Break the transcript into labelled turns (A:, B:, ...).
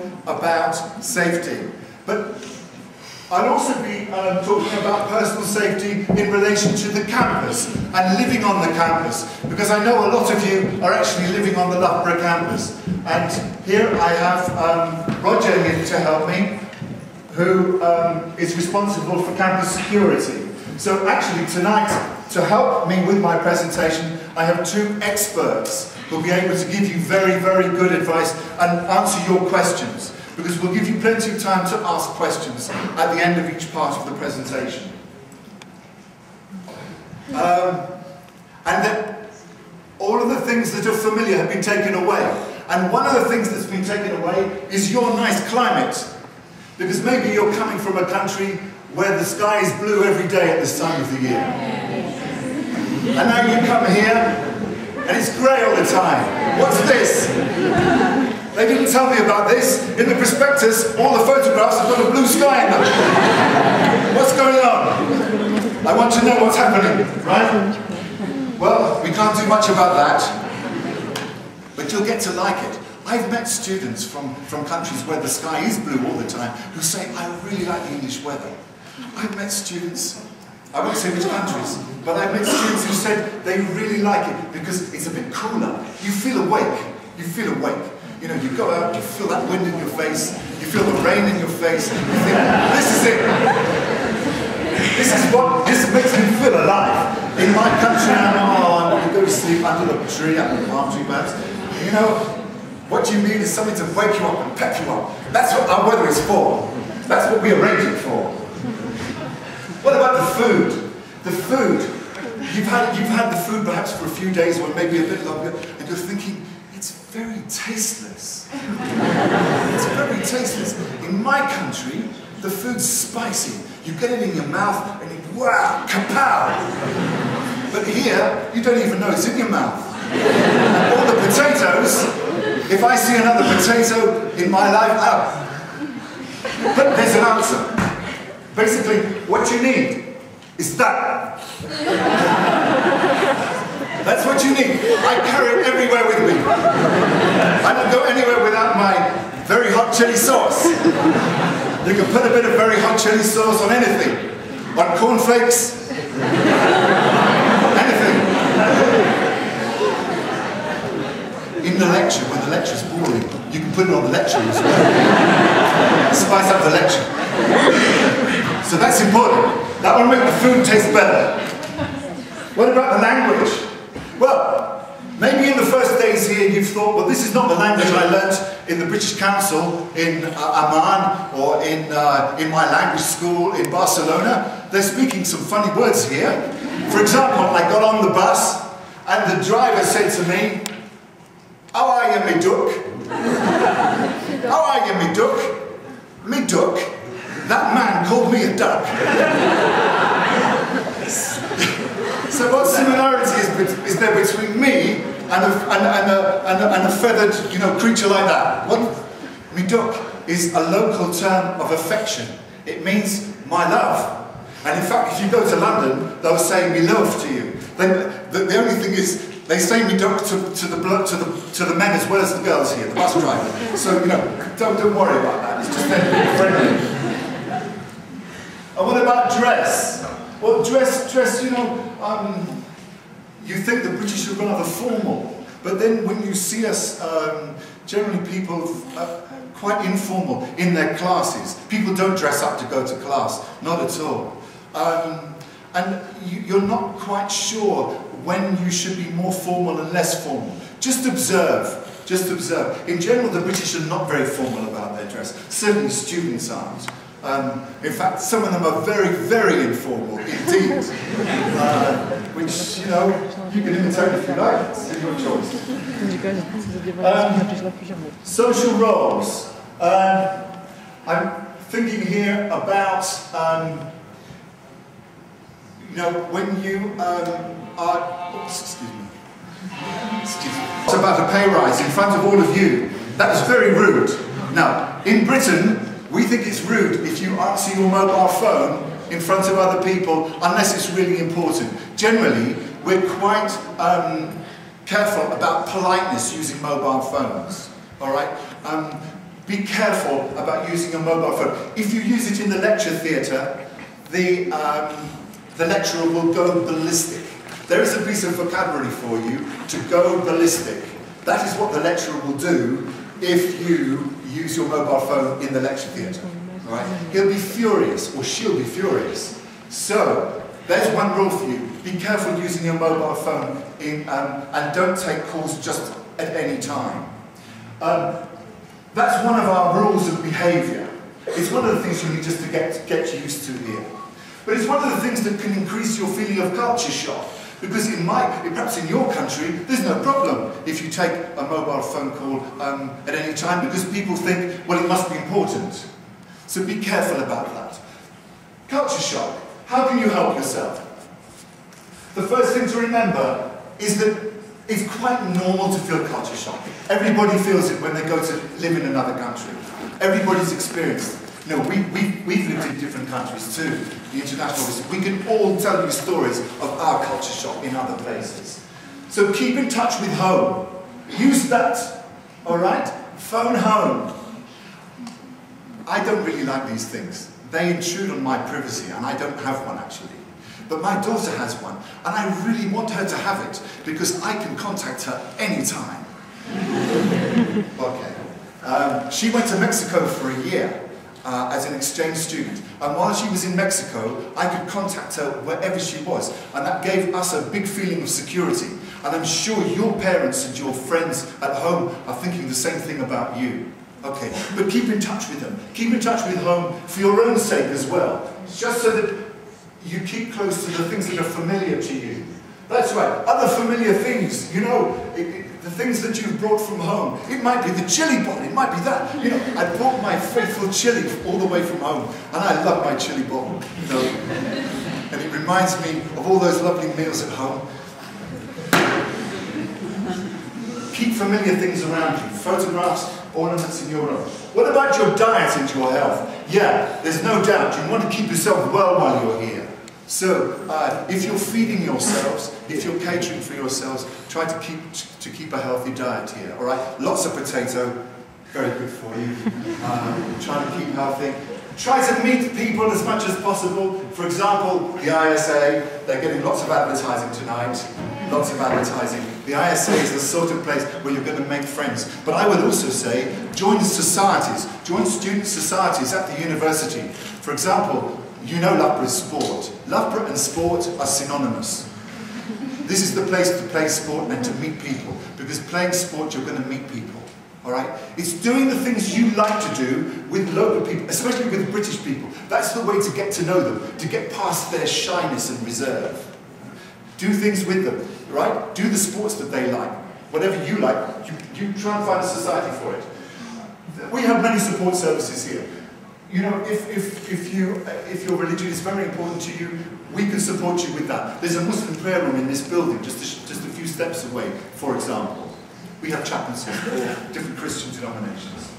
A: about safety, but I'll also be talking about personal safety in relation to the campus and living on the campus, because I know a lot of you are actually living on the Loughborough campus. And here I have Roger here to help me, who is responsible for campus security. So actually tonight, to help me with my presentation, I have two experts who'll be able to give you very, very good advice and answer your questions, because we'll give you plenty of time to ask questions at the end of each part of the presentation. And then all of the things that are familiar have been taken away. And one of the things that's been taken away is your nice climate. Because maybe you're coming from a country where the sky is blue every day at this time of the year. And now you come here and it's grey all the time. What's this? They didn't tell me about this. In the prospectus, all the photographs have got a blue sky in them. What's going on? I want to know what's happening, right? Well, we can't do much about that, but you'll get to like it. I've met students from countries where the sky is blue all the time who say, I really like the English weather. I've met students, I won't say which countries, but I've met students who said they really like it because it's a bit cooler. You feel awake. You feel awake. You know, you go out, you feel that wind in your face, you feel the rain in your face, you think, this is it. This makes me feel alive. In my country, you go to sleep under the tree, under the palm tree perhaps. You know, what you need is something to wake you up and pep you up. That's what our weather is for. That's what we arrange it for. What about the food? The food. You've had the food perhaps for a few days or maybe a bit longer, and you're thinking, it's very tasteless. It's very tasteless. In my country, the food's spicy. You get it in your mouth and you, wow, kapow! But here, you don't even know it's in your mouth. And all the potatoes, if I see another potato in my life, but there's an answer. Basically, what you need is that. That's what you need. I carry it everywhere with me. I don't go anywhere without my very hot chili sauce. You can put a bit of very hot chili sauce on anything. On cornflakes. Anything. In the lecture, when the lecture's boring, you can put it on the lecture as well. Spice up the lecture. So that's important. That will make the food taste better. What about the language? Well, maybe in the first days here you've thought, well, this is not the language I learnt in the British Council in Amman or in my language school in Barcelona. They're speaking some funny words here. For example, I got on the bus and the driver said to me, how are you, me duck? How are you, me duck? Me duck? That man called me a duck. So what similarity is there between me and a feathered, creature like that? What? Me duck is a local term of affection. It means my love. And in fact, if you go to London, they'll say me love to you. The only thing is, they say me duck to the men as well as the girls here, the bus driver. So don't worry about that. It's just them friendly. And what about dress? Well, dress, you think the British are rather formal, but then when you see us, generally people are quite informal in their classes. People don't dress up to go to class, not at all. And you're not quite sure when you should be more formal and less formal. Just observe, just observe. In general, the British are not very formal about their dress. Certainly students aren't. In fact, some of them are very, very informal indeed. Which, you can imitate if you like. It's your choice. Social roles. I'm thinking here about, when you are... Oops, excuse me. It's about a pay rise in front of all of you. That was very rude. Now, in Britain, we think it's rude if you answer your mobile phone in front of other people unless it's really important. Generally, we're quite careful about politeness using mobile phones. All right? Be careful about using your mobile phone. If you use it in the lecture theatre, the lecturer will go ballistic. There is a piece of vocabulary for you to go ballistic. That is what the lecturer will do if you use your mobile phone in the lecture theatre. Right? He'll be furious, or she'll be furious. So, there's one rule for you. Be careful using your mobile phone and don't take calls just at any time. That's one of our rules of behaviour. It's one of the things you need just to get used to here. But it's one of the things that can increase your feeling of culture shock. Because perhaps in your country, there's no problem if you take a mobile phone call at any time, because people think, well, it must be important. So be careful about that. Culture shock. How can you help yourself? The first thing to remember is that it's quite normal to feel culture shock. Everybody feels it when they go to live in another country. Everybody's experienced. You know, we've lived in different countries too, the international business. We can all tell you stories of our culture shock in other places. So keep in touch with home. Use that, all right? Phone home. I don't really like these things. They intrude on my privacy, and I don't have one actually. But my daughter has one, and I really want her to have it, because I can contact her anytime. Okay. She went to Mexico for a year. As an exchange student, and while she was in Mexico, I could contact her wherever she was, and that gave us a big feeling of security. And I'm sure your parents and your friends at home are thinking the same thing about you. Okay, but keep in touch with them. Keep in touch with home for your own sake as well, just so that you keep close to the things that are familiar to you. That's right, other familiar things, you know, the things that you've brought from home. It might be the chili bowl, it might be that. You know, I brought my faithful chili all the way from home, and I love my chili bowl. You know, and it reminds me of all those lovely meals at home. Keep familiar things around you, photographs, ornaments in your room. What about your diet and your health? Yeah, there's no doubt you want to keep yourself well while you're here. So, if you're feeding yourselves, if you're catering for yourselves, try to keep a healthy diet here, all right? Lots of potato, very good for you. Try to keep healthy. Try to meet people as much as possible. For example, the ISA, they're getting lots of advertising tonight. Lots of advertising. The ISA is the sort of place where you're going to make friends. But I would also say, join societies. Join student societies at the university. For example, you know Loughborough is sport. Loughborough and sport are synonymous. This is the place to play sport and to meet people. Because playing sport, you're going to meet people. Alright? It's doing the things you like to do with local people, especially with British people. That's the way to get to know them, to get past their shyness and reserve. Do things with them, right? Do the sports that they like. Whatever you like, you try and find a society for it. We have many support services here. You know, if your religion is very important to you, we can support you with that. There's a Muslim prayer room in this building, just a few steps away, for example. We have chaplaincies for all different Christian denominations.